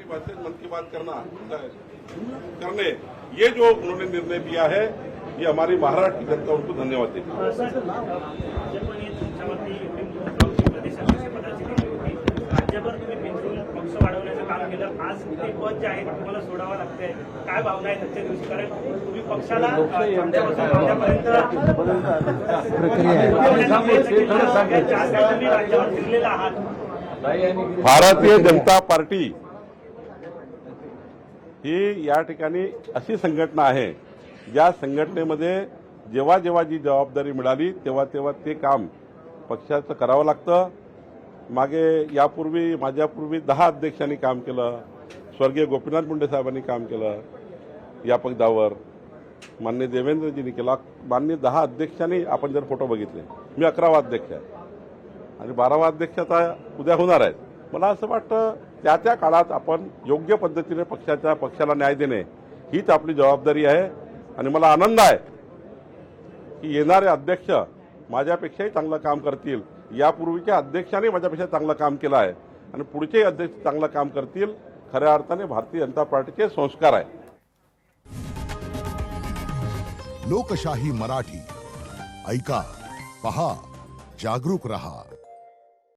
मराठी भाषा में मन की बात करने ये जो उन्होंने निर्णय लिया है, ये हमारी महाराष्ट्र की जनता उनको धन्यवाद देती है। राज्यभर तुम्ही पिंपरून पक्ष वाढवण्याचं काम केलं, आज ते पद जे आहे तुम्हाला सोडावं लागतंय, काय भावना आहे त्याच्या दिवशी? कारण तुम्ही पक्षाला राज्यावर फिरलेला आहात. भारतीय जनता पार्टी ही या ठिकाणी अशी संघटना आहे, ज्या संघटनेमध्ये जेव्हा जेव्हा जी जबाबदारी मिळाली तेव्हा तेव्हा ते काम पक्षाचं करावं लागतं. मागे यापूर्वी माझ्यापूर्वी 10 अध्यक्षांनी काम केलं, स्वर्गीय गोपीनाथ मुंडे साहेबांनी काम केलं या पदावर, माननीय देवेंद्रजींनी केला. माननीय 10 अध्यक्षांनी आपण जर फोटो बघितले, मी 11वा अध्यक्ष आहे आणि 12वा अध्यक्ष आता उद्या होणार आहेत. मला असं वाटतं त्या त्या काळात आपण योग्य पद्धतीने पक्षाला न्याय देणे हीच आपली जबाबदारी आहे. आणि मला आनंद आहे की येणारे अध्यक्ष माझ्यापेक्षाही चांगलं काम करतील. यापूर्वीच्या अध्यक्षांनी माझ्यापेक्षा चांगलं काम केलं आहे आणि पुढचे अध्यक्ष चांगलं काम करतील. खऱ्या अर्थाने भारतीय जनता पार्टीचे संस्कार आहे. लोकशाही मराठी ऐका, पहा, जागरूक रहा.